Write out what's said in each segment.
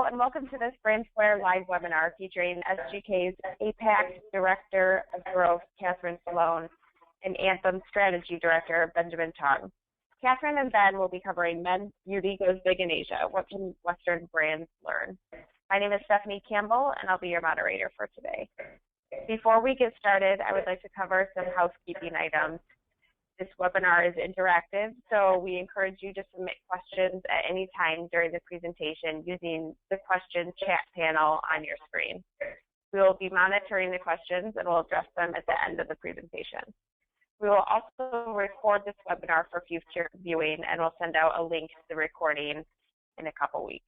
Hello and welcome to this Brand Square live webinar featuring SGK's APAC Director of Growth, Kathryn Sloane, and Anthem Strategy Director, Benjamin Chong. Kathryn and Ben will be covering Men's Beauty Goes Big in Asia. What can Western brands learn? My name is Stephanie Campbell, and I'll be your moderator for today. Before we get started, I would like to cover some housekeeping items. This webinar is interactive, so we encourage you to submit questions at any time during the presentation using the question chat panel on your screen. We will be monitoring the questions and will address them at the end of the presentation. We will also record this webinar for future viewing and will send out a link to the recording in a couple weeks.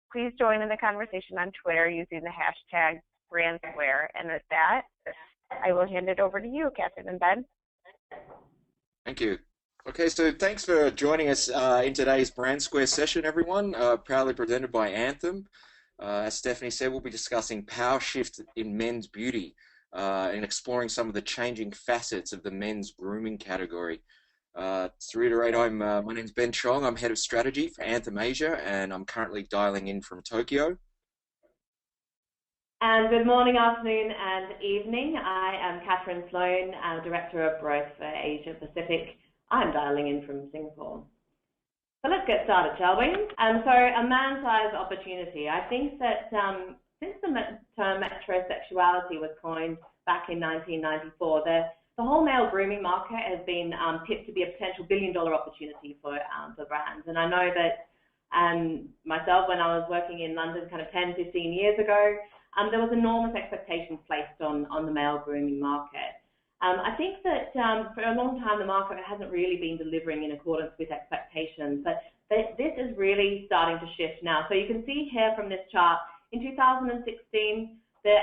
Please join in the conversation on Twitter using the hashtag BrandSquare. And with that, I will hand it over to you, Kathryn and Ben. Thank you. Okay, so thanks for joining us in today's Brand Square session, everyone. Proudly presented by Anthem. As Stephanie said, we'll be discussing power shift in men's beauty and exploring some of the changing facets of the men's grooming category. To reiterate, my name's Ben Chong. I'm Head of Strategy for Anthem Asia, and I'm currently dialing in from Tokyo. And good morning, afternoon, and evening. I am Kathryn Sloane, Director of Growth for Asia Pacific. I'm dialing in from Singapore. So let's get started, shall we? So a man-sized opportunity. I think that since the term metrosexuality was coined back in 1994, the whole male grooming market has been tipped to be a potential billion-dollar opportunity for brands. And I know that myself, when I was working in London kind of 10, 15 years ago, there was enormous expectations placed on the male grooming market. I think that for a long time the market hasn't really been delivering in accordance with expectations, but this is really starting to shift now. So you can see here from this chart, in 2016, the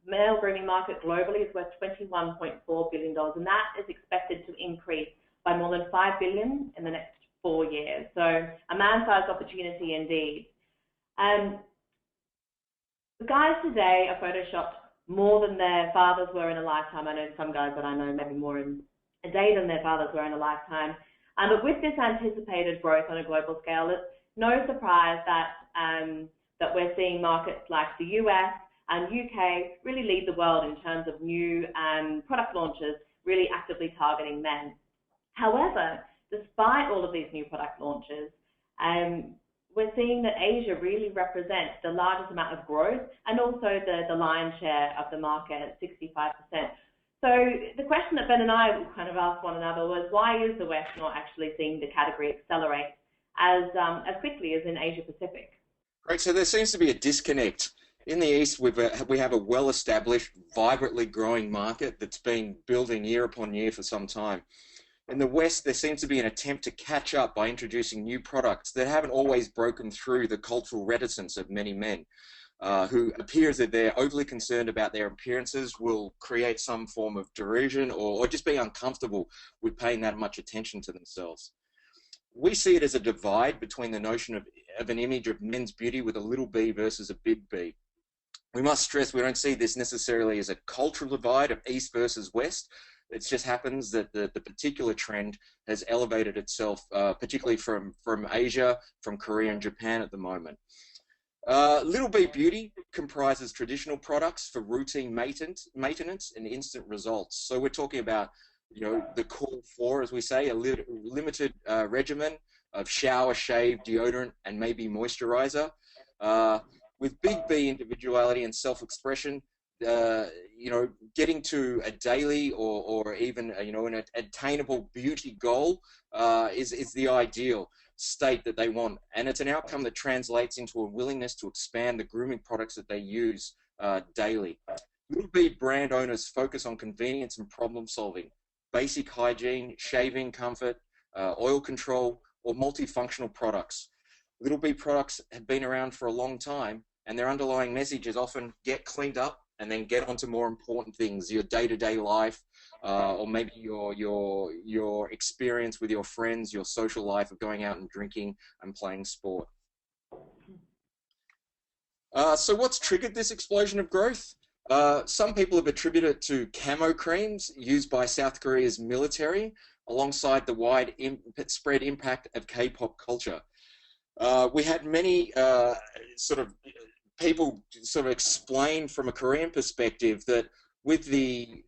male grooming market globally is worth $21.4 billion, and that is expected to increase by more than $5 billion in the next 4 years. So a man-sized opportunity indeed. The guys today are photoshopped more than their fathers were in a lifetime. I know some guys that I know maybe more in a day than their fathers were in a lifetime. But with this anticipated growth on a global scale, it's no surprise that that we're seeing markets like the US and UK really lead the world in terms of new product launches, really actively targeting men. However, despite all of these new product launches, we're seeing that Asia really represents the largest amount of growth and also the lion's share of the market at 65%. So the question that Ben and I kind of asked one another was, why is the West not actually seeing the category accelerate as quickly as in Asia Pacific? Right, so there seems to be a disconnect. In the East, we have a well-established, vibrantly growing market that's been building year upon year for some time. In the West, there seems to be an attempt to catch up by introducing new products that haven't always broken through the cultural reticence of many men, who appears that they're overly concerned about their appearances, will create some form of derision or just be uncomfortable with paying that much attention to themselves. We see it as a divide between the notion of an image of men's beauty with a little b versus a big B. We must stress we don't see this necessarily as a cultural divide of East versus West. It just happens that the particular trend has elevated itself, particularly from Asia, from Korea and Japan at the moment. Little B Beauty comprises traditional products for routine maintenance and instant results. So we're talking about, the core four, as we say, a limited regimen of shower, shave, deodorant, and maybe moisturizer. With Big B individuality and self-expression, getting to a daily or even an attainable beauty goal is the ideal state that they want, and it's an outcome that translates into a willingness to expand the grooming products that they use daily. Little B brand owners focus on convenience and problem solving, basic hygiene, shaving comfort, oil control, or multifunctional products. Little B products have been around for a long time, and their underlying message is often get cleaned up and then get onto more important things, your day-to-day life, or maybe your experience with your friends, your social life of going out and drinking and playing sport. So what's triggered this explosion of growth? Some people have attributed it to camo creams used by South Korea's military, alongside the widespread impact of K-pop culture. We had many sort of people sort of explain from a Korean perspective that with the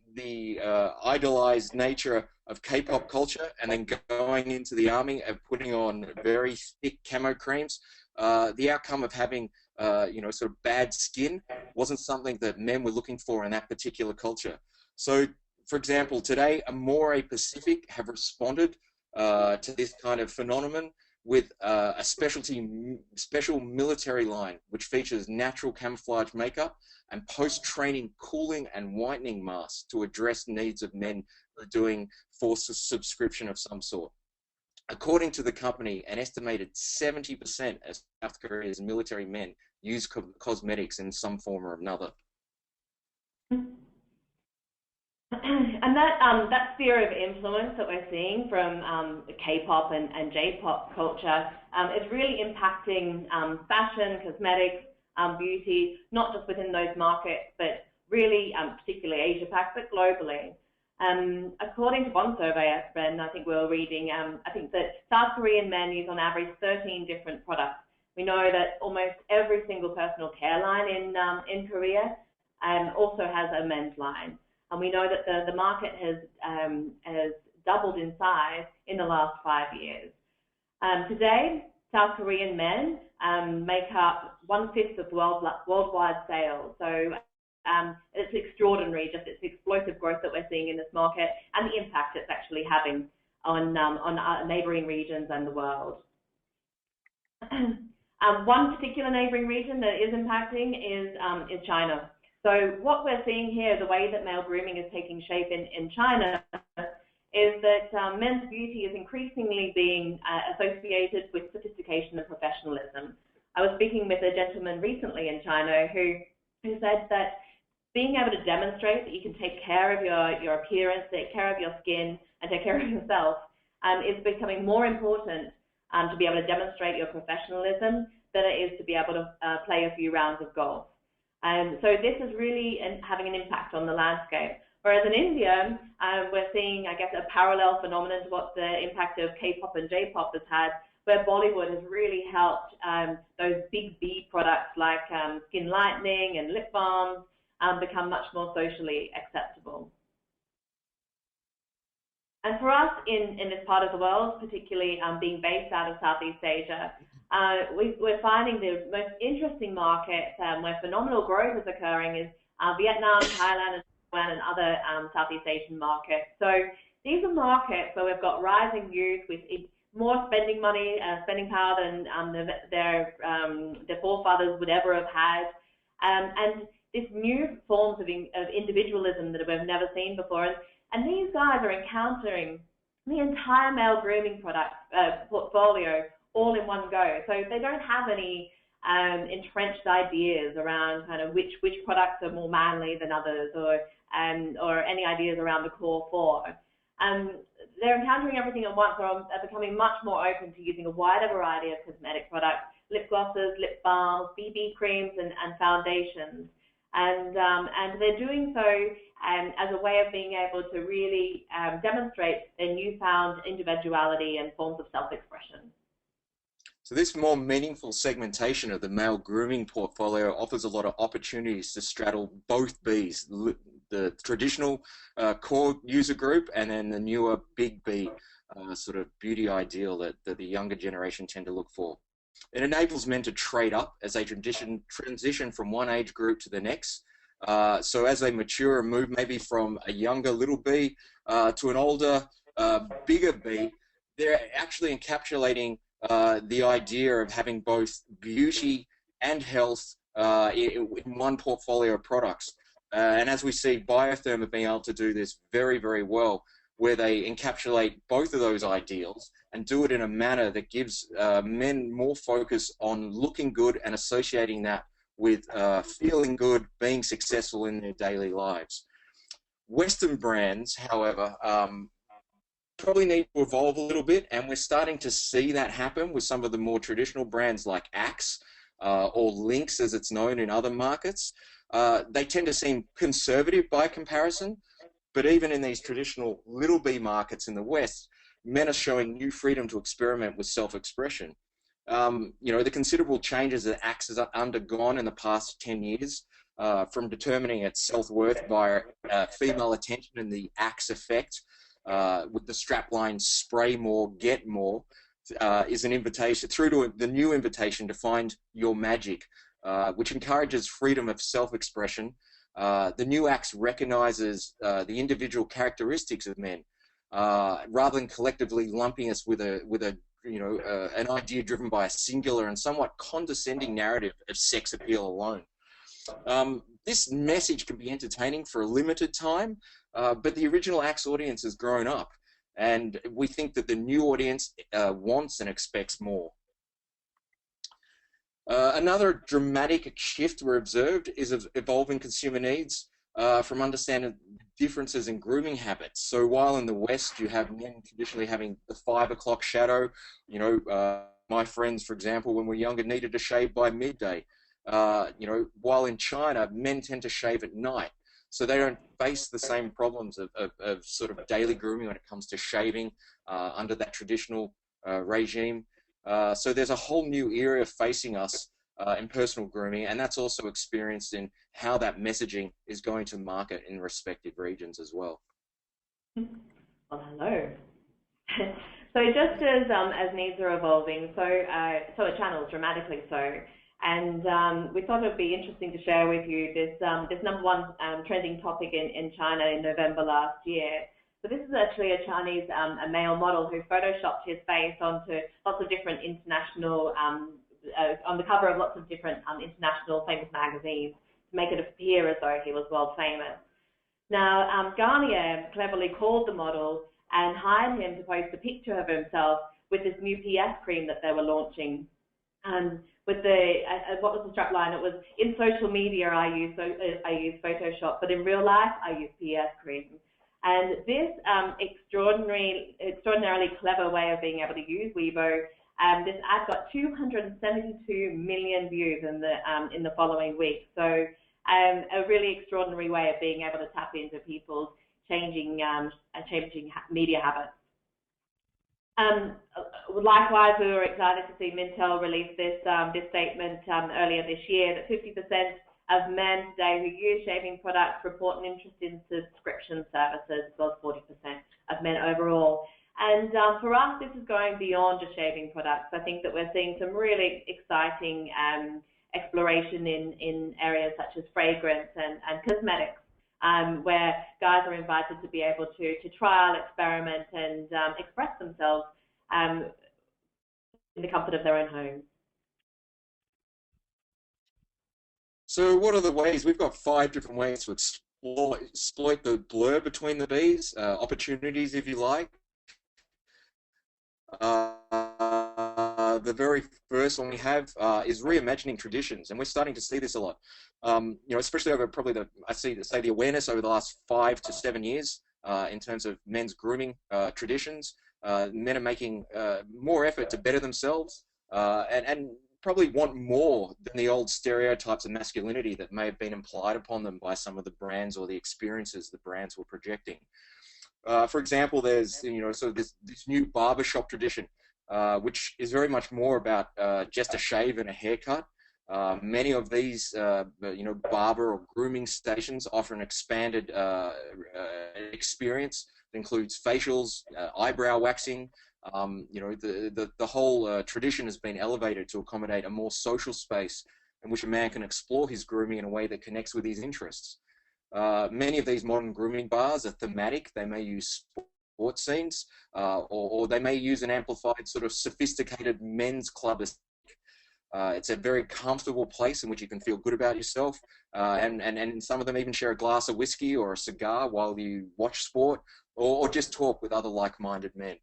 idolized nature of K-pop culture and then going into the army and putting on very thick camo creams, the outcome of having sort of bad skin wasn't something that men were looking for in that particular culture. So, for example, today, Amore Pacific have responded to this kind of phenomenon with a special military line, which features natural camouflage makeup and post-training cooling and whitening masks to address needs of men who are doing force subscription of some sort. According to the company, an estimated 70% of South Korea's military men use cosmetics in some form or another. And that sphere of influence that we're seeing from K-pop and J-pop culture is really impacting fashion, cosmetics, beauty, not just within those markets, but really particularly Asia-Pac, but globally. According to one survey I read, and I think we were reading, I think that South Korean men use on average 13 different products. We know that almost every single personal care line in Korea also has a men's line. And we know that the market has doubled in size in the last 5 years. Today, South Korean men make up 1/5 of worldwide sales. So it's extraordinary, just its explosive growth that we're seeing in this market and the impact it's actually having on our neighboring regions and the world. One particular neighboring region that is impacting is China. So what we're seeing here, the way that male grooming is taking shape in China, is that men's beauty is increasingly being associated with sophistication and professionalism. I was speaking with a gentleman recently in China who said that being able to demonstrate that you can take care of your appearance, take care of your skin, and take care of yourself is becoming more important to be able to demonstrate your professionalism than it is to be able to play a few rounds of golf. So this is really having an impact on the landscape. Whereas in India, we're seeing, I guess, a parallel phenomenon to what the impact of K-pop and J-pop has had, where Bollywood has really helped those big B products like skin lightening and lip balms become much more socially acceptable. And for us in this part of the world, particularly being based out of Southeast Asia, we're finding the most interesting markets where phenomenal growth is occurring is Vietnam, Thailand, and other Southeast Asian markets. So these are markets where we've got rising youth with more spending money, spending power than their forefathers would ever have had, and this new forms of individualism that we've never seen before. And these guys are encountering the entire male grooming product portfolio all in one go. So they don't have any entrenched ideas around kind of which products are more manly than others, or any ideas around the core four. They're encountering everything at once, or are becoming much more open to using a wider variety of cosmetic products, lip glosses, lip balms, BB creams, and foundations. And they're doing so as a way of being able to really demonstrate their newfound individuality and forms of self-expression. So this more meaningful segmentation of the male grooming portfolio offers a lot of opportunities to straddle both Bs, the traditional core user group and then the newer big B sort of beauty ideal that the younger generation tend to look for. It enables men to trade up as they transition from one age group to the next. So as they mature and move maybe from a younger little B to an older, bigger B, they're actually encapsulating the idea of having both beauty and health in one portfolio of products. And as we see, Biotherm are being able to do this very, very well, where they encapsulate both of those ideals and do it in a manner that gives men more focus on looking good and associating that with feeling good, being successful in their daily lives. Western brands, however, probably need to evolve a little bit, and we're starting to see that happen with some of the more traditional brands like Axe or Lynx, as it's known in other markets. They tend to seem conservative by comparison, but even in these traditional little B markets in the West, men are showing new freedom to experiment with self-expression. The considerable changes that acts has undergone in the past 10 years, from determining its self-worth by female attention and the axe effect, with the strapline "spray more, get more," is an invitation through to the new invitation to find your magic, which encourages freedom of self-expression. The new axe recognizes the individual characteristics of men, rather than collectively lumping us with an idea driven by a singular and somewhat condescending narrative of sex appeal alone. This message can be entertaining for a limited time, but the original axe audience has grown up, and we think that the new audience wants and expects more. Another dramatic shift we're observed is of evolving consumer needs from understanding differences in grooming habits. So while in the West you have men traditionally having the 5 o'clock shadow, my friends, for example, when we were younger, needed to shave by midday. While in China, men tend to shave at night. So they don't face the same problems of sort of daily grooming when it comes to shaving under that traditional regime. So there's a whole new era facing us in personal grooming, and that's also experienced in how that messaging is going to market in respective regions as well. Well, hello. So just as needs are evolving, so are channels, dramatically so. And we thought it would be interesting to share with you this #1 trending topic in China in November last year. So this is actually a Chinese a male model who photoshopped his face onto lots of different international, on the cover of lots of different international famous magazines to make it appear as though he was world famous. Now, Garnier cleverly called the model and hired him to post a picture of himself with this new PS cream that they were launching. And with what was the strapline? It was, "In social media, I use Photoshop, but in real life, I use PS cream." And this extraordinarily clever way of being able to use Weibo, this ad got 272 million views in the following week. So a really extraordinary way of being able to tap into people's changing media habits. Likewise, we were excited to see Mintel release this statement earlier this year that 50% of men today who use shaving products report an interest in subscription services, as well as 40% of men overall. And for us, this is going beyond just shaving products. I think that we're seeing some really exciting exploration in areas such as fragrance and cosmetics, where guys are invited to be able to trial, experiment, and express themselves in the comfort of their own homes. So what are the ways? We've got 5 different ways to exploit the blur between the Bs, opportunities, if you like. The very first one we have is reimagining traditions, and we're starting to see this a lot. Especially over probably the awareness over the last 5 to 7 years in terms of men's grooming traditions. Men are making more effort to better themselves and probably want more than the old stereotypes of masculinity that may have been implied upon them by some of the brands or the experiences the brands were projecting. For example, there's sort of this new barbershop tradition, which is very much more about just a shave and a haircut. Many of these, barber or grooming stations offer an expanded experience that includes facials, eyebrow waxing. The whole tradition has been elevated to accommodate a more social space in which a man can explore his grooming in a way that connects with his interests. Many of these modern grooming bars are thematic. They may use sports scenes, or they may use an amplified sort of sophisticated men's club. It's a very comfortable place in which you can feel good about yourself, and some of them even share a glass of whiskey or a cigar while you watch sport, or just talk with other like-minded men.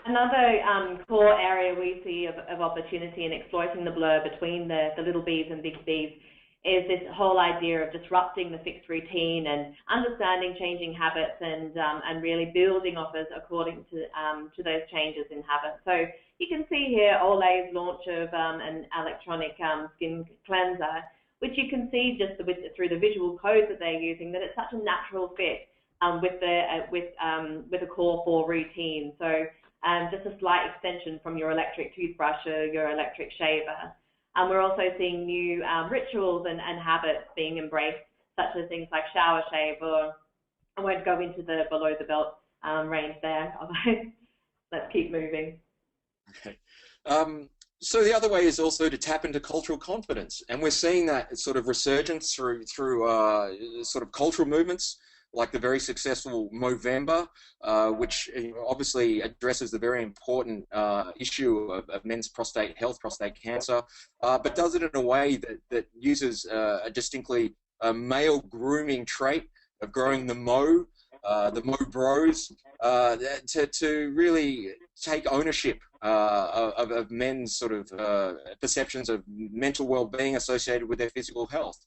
Another core area we see of opportunity in exploiting the blur between the little Bs and big Bs is this whole idea of disrupting the fixed routine and understanding changing habits and really building offers according to those changes in habits. So you can see here Olay's launch of an electronic skin cleanser, which you can see just through the visual code that they're using that it's such a natural fit with a core 4 routine. So just a slight extension from your electric toothbrush or your electric shaver. And we're also seeing new rituals and habits being embraced, such as things like shower shave, or I won't go into the below the belt range there, let's keep moving. Okay. So the other way is also to tap into cultural confidence, and we're seeing that sort of resurgence through sort of cultural movements, like the very successful Movember, which obviously addresses the very important issue of men's prostate health, prostate cancer, but does it in a way that uses a distinctly male grooming trait of growing the Mo bros, to really take ownership of men's sort of perceptions of mental well-being associated with their physical health.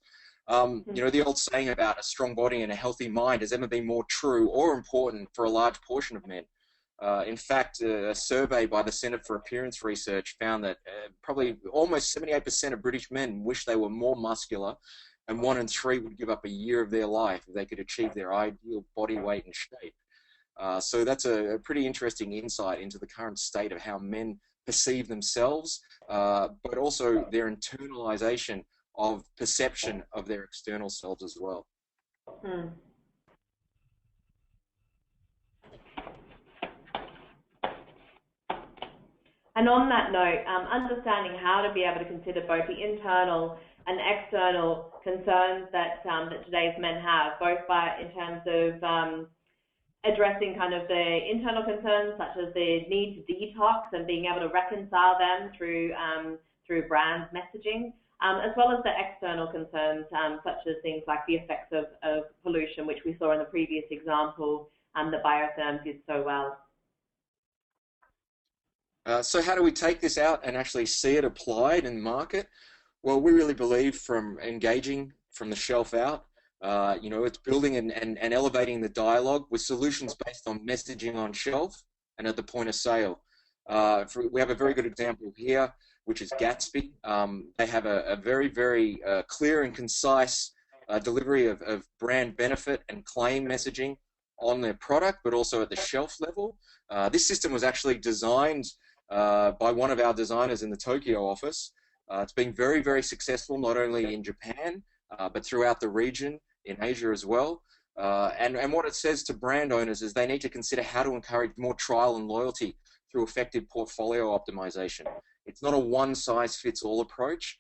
You know, the old saying about a strong body and a healthy mind has never been more true or important for a large portion of men. In fact, a survey by the Centre for Appearance Research found that probably almost 78% of British men wish they were more muscular, and 1 in 3 would give up a year of their life if they could achieve their ideal body weight and shape. So that's a pretty interesting insight into the current state of how men perceive themselves, but also their internalization of perception of their external selves as well. And on that note, understanding how to be able to consider both the internal and external concerns that today's men have, both in terms of addressing kind of the internal concerns, such as the need to detox and being able to reconcile them through brand messaging, as well as the external concerns, such as things like the effects of pollution, which we saw in the previous example, that biotherm did so well. So how do we take this out and actually see it applied in the market? Well, we really believe from engaging from the shelf out, you know, it's building and elevating the dialogue with solutions based on messaging on shelf and at the point of sale. We have a very good example here, which is Gatsby. They have a very, very clear and concise delivery of brand benefit and claim messaging on their product, but also at the shelf level. This system was actually designed by one of our designers in the Tokyo office. It's been very, very successful, not only in Japan, but throughout the region, in Asia as well. And what it says to brand owners is they need to consider how to encourage more trial and loyalty through effective portfolio optimization. It's not a one-size-fits-all approach.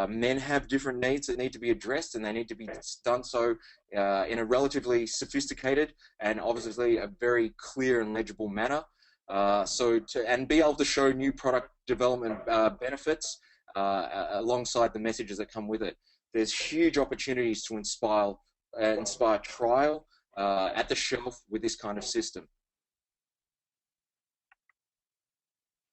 Men have different needs that need to be addressed, and they need to be done so in a relatively sophisticated and obviously a very clear and legible manner. And be able to show new product development benefits alongside the messages that come with it. There's huge opportunities to inspire trial at the shelf with this kind of system.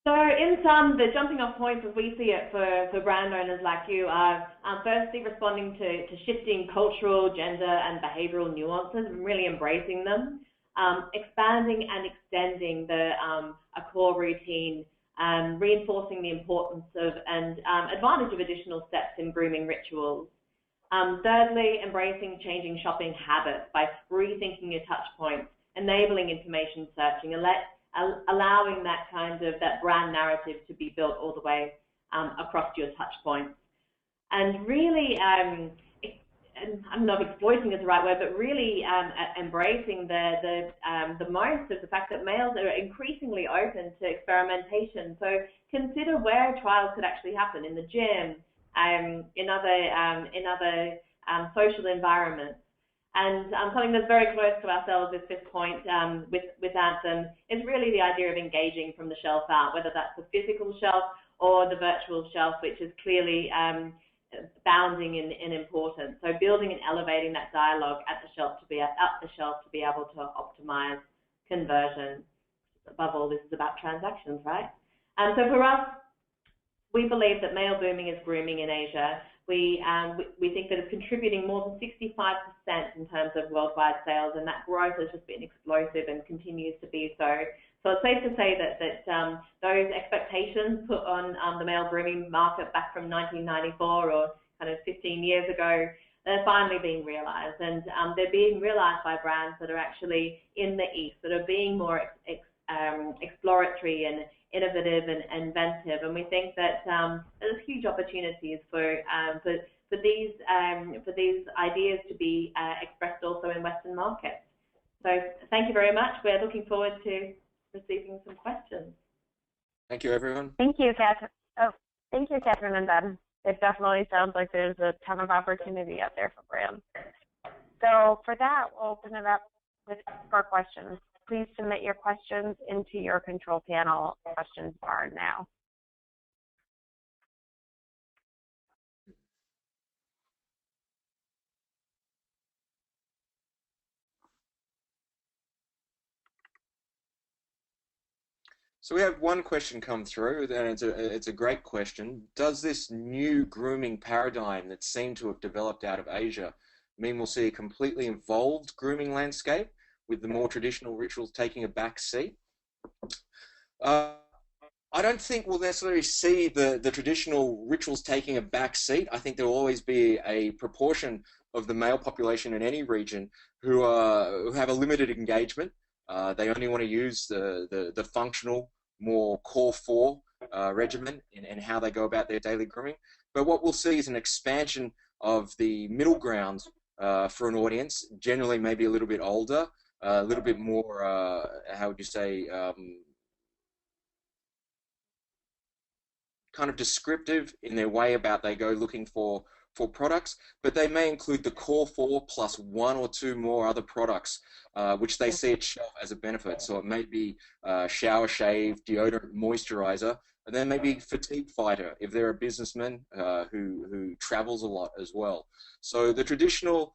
So in sum, the jumping off points as we see it for brand owners like you are firstly responding to shifting cultural, gender and behavioral nuances and really embracing them, expanding and extending a core routine, reinforcing the importance of and advantage of additional steps in grooming rituals. Thirdly, embracing changing shopping habits by rethinking your touch points, enabling information searching, and allowing that brand narrative to be built all the way across your touch points. And really, and I don't know if exploiting is the right word, but really embracing the most of the fact that males are increasingly open to experimentation. So consider where trials could actually happen: in the gym, in other social environments. And something that's very close to ourselves at this point with Anthem is really the idea of engaging from the shelf out, whether that's the physical shelf or the virtual shelf, which is clearly bounding in importance. So building and elevating that dialogue at the shelf to be able to optimize conversion. Above all, this is about transactions, right? And so for us, we believe that male booming is grooming in Asia. We think that it's contributing more than 65% in terms of worldwide sales, and that growth has just been explosive and continues to be so. So it's safe to say that those expectations put on the male grooming market back from 1994 or kind of 15 years ago, they're finally being realized, and they're being realized by brands that are actually in the East, that are being more exploratory and innovative and inventive. And we think that there's huge opportunities for these ideas to be expressed also in Western markets. So thank you very much. We're looking forward to receiving some questions. Thank you, everyone. Thank you, Kathryn. Oh, thank you, Kathryn and Ben. It definitely sounds like there's a ton of opportunity out there for brands. So for that, we'll open it up for questions. Please submit your questions into your control panel questions bar now. So we have one question come through, and it's a great question. Does this new grooming paradigm that seemed to have developed out of Asia mean we'll see a completely evolved grooming landscape with the more traditional rituals taking a back seat? I don't think we'll necessarily see the traditional rituals taking a back seat. I think there will always be a proportion of the male population in any region who have a limited engagement. They only want to use the functional, more core 4 regimen in how they go about their daily grooming. But what we'll see is an expansion of the middle ground for an audience, generally maybe a little bit older, a little bit more, how would you say, kind of descriptive in their way about they go looking for products, but they may include the core 4 plus 1 or 2 more other products, which they see at shelf as a benefit. So it may be shower shave, deodorant, moisturizer, and then maybe fatigue fighter if they're a businessman who travels a lot as well. So the traditional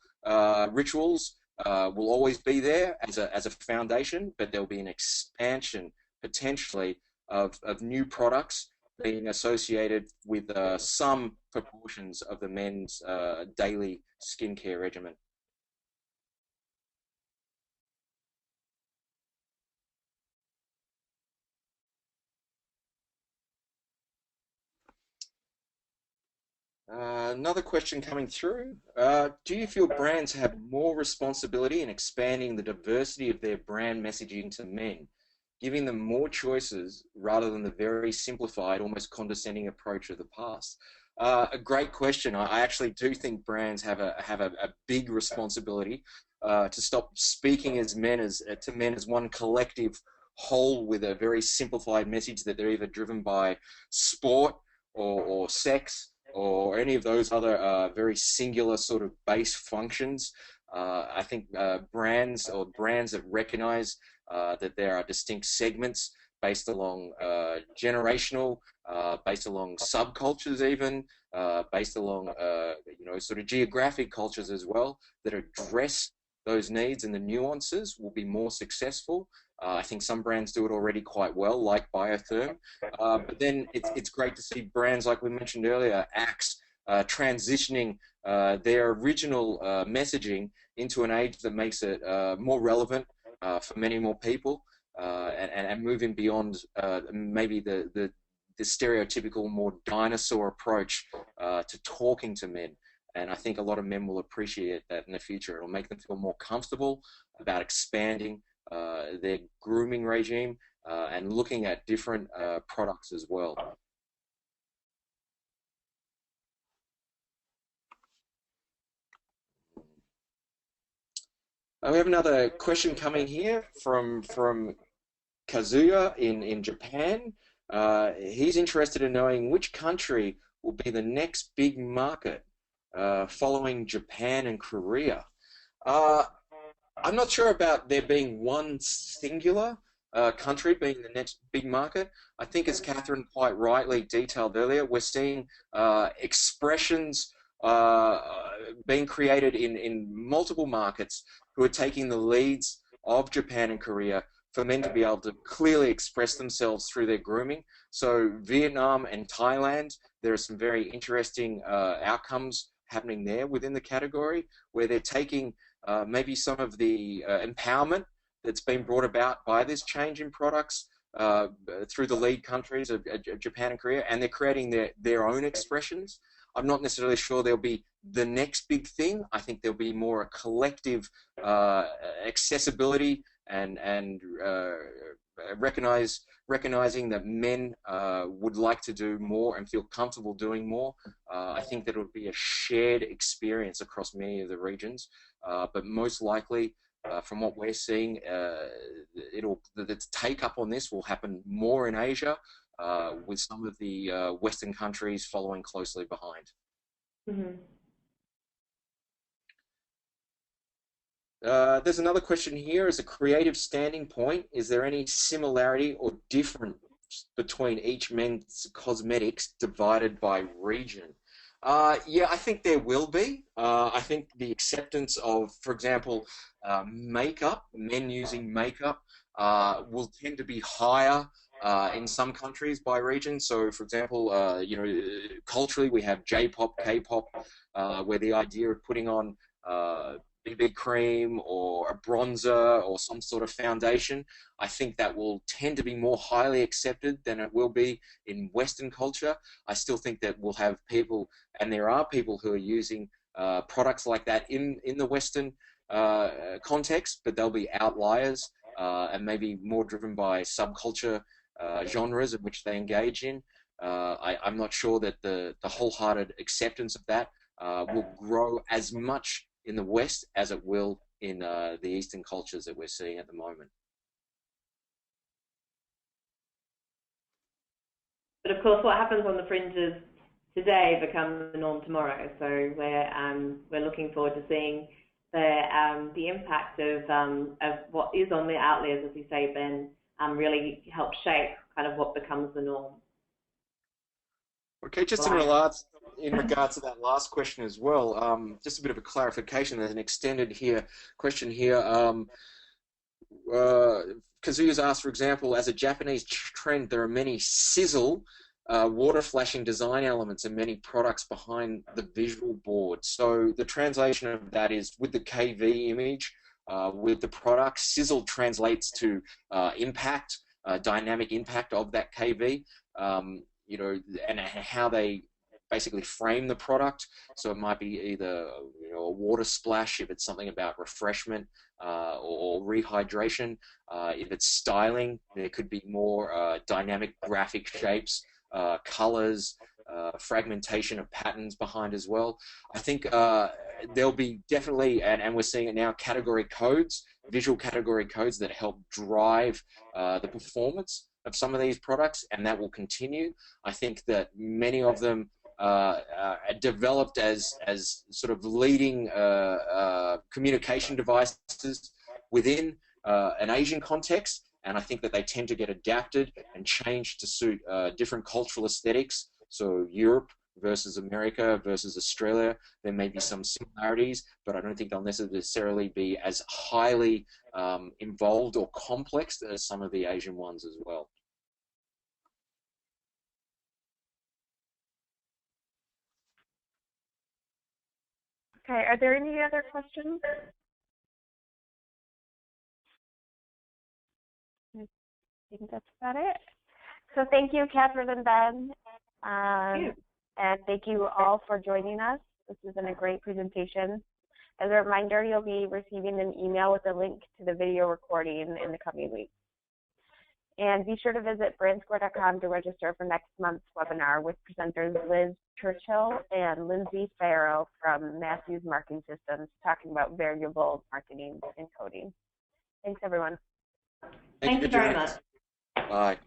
rituals will always be there as a foundation, but there'll be an expansion potentially of new products being associated with some proportions of the men's daily skincare regimen. Another question coming through. Do you feel brands have more responsibility in expanding the diversity of their brand messaging to men, giving them more choices rather than the very simplified, almost condescending approach of the past? A great question. I actually do think brands have a big responsibility to stop speaking as to men as one collective whole with a very simplified message that they're either driven by sport or sex or any of those other very singular sort of base functions. I think brands that recognize that there are distinct segments based along generational, based along subcultures even, based along sort of geographic cultures as well, that address those needs and the nuances will be more successful. I think some brands do it already quite well, like Biotherm. But then it's great to see brands like we mentioned earlier, Axe, transitioning their original messaging into an age that makes it more relevant for many more people, and moving beyond maybe the stereotypical more dinosaur approach to talking to men. And I think a lot of men will appreciate that in the future. It'll make them feel more comfortable about expanding their grooming regime and looking at different products as well. We have another question coming here from Kazuya in Japan. He's interested in knowing which country will be the next big market following Japan and Korea. I'm not sure about there being one singular country being the next big market. I think, as Kathryn quite rightly detailed earlier, we're seeing expressions being created in multiple markets who are taking the leads of Japan and Korea for men to be able to clearly express themselves through their grooming. So Vietnam and Thailand, there are some very interesting outcomes happening there within the category, where they're taking maybe some of the empowerment that's been brought about by this change in products through the lead countries of Japan and Korea, and they're creating their own expressions. I'm not necessarily sure there'll be the next big thing. I think there'll be more a collective accessibility and recognizing that men would like to do more and feel comfortable doing more. I think that it would be a shared experience across many of the regions, but most likely, from what we're seeing, the take up on this will happen more in Asia, with some of the Western countries following closely behind. Mm-hmm. There's another question here. As a creative standing point, is there any similarity or difference between each men's cosmetics divided by region? Yeah, I think there will be. I think the acceptance of, for example, makeup, men using makeup, will tend to be higher in some countries by region. So, for example, you know, culturally we have J-pop, K-pop, where the idea of putting on BB cream or a bronzer or some sort of foundation, I think that will tend to be more highly accepted than it will be in Western culture. I still think that we'll have people, and there are people who are using products like that in the Western context, but they'll be outliers and maybe more driven by subculture genres in which they engage in. I'm not sure that the wholehearted acceptance of that will grow as much in the West as it will in the Eastern cultures that we're seeing at the moment. But of course, what happens on the fringes today becomes the norm tomorrow. So we're looking forward to seeing the impact of what is on the outliers, as you say, Ben, really help shape kind of what becomes the norm. Okay, just in regards to that last question as well, just a bit of a clarification. There's an extended question here. Kazuya's asked, for example, as a Japanese trend, there are many sizzle, water flashing design elements and many products behind the visual board. So the translation of that is with the KV image, with the product, sizzle translates to impact, dynamic impact of that KV. You know, and how they basically frame the product. So it might be either, you know, a water splash if it's something about refreshment or rehydration. If it's styling, there could be more dynamic graphic shapes, colors, fragmentation of patterns behind as well. I think there'll be definitely, and we're seeing it now, category codes, visual category codes that help drive the performance of some of these products, and that will continue. I think that many of them are developed as sort of leading communication devices within an Asian context, and I think that they tend to get adapted and changed to suit different cultural aesthetics. So Europe versus America versus Australia, there may be some similarities, but I don't think they'll necessarily be as highly involved or complex as some of the Asian ones as well. Okay, are there any other questions? I think that's about it. So thank you, Kathryn and Ben. And thank you all for joining us. This has been a great presentation. As a reminder, you'll be receiving an email with a link to the video recording in the coming weeks. And be sure to visit brandsquare.com to register for next month's webinar with presenters Liz Churchill and Lindsay Farrow from Matthews Marketing Systems, talking about variable marketing and coding. Thanks, everyone. Thank you very much. Bye.